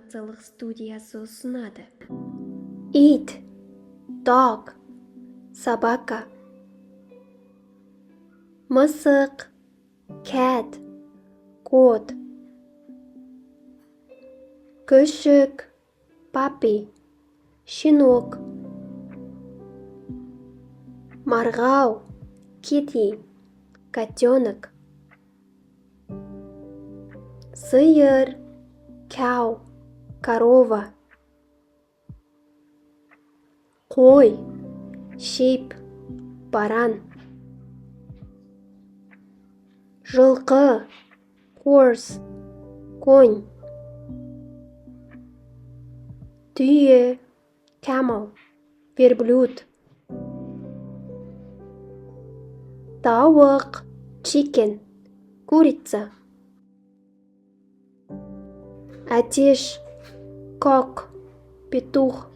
анимациялық студиясы ұсынады. It, dog, собака. Мысық, cat, кот. Күшік, puppy, щенок. Марғау, kitty, котенок. Сиыр, cow, корова. Қой, sheep, баран. Жылқы, horse, конь. Түйе, camel, верблюд. Тауық, chicken, курица. Әтеш, cock, петух.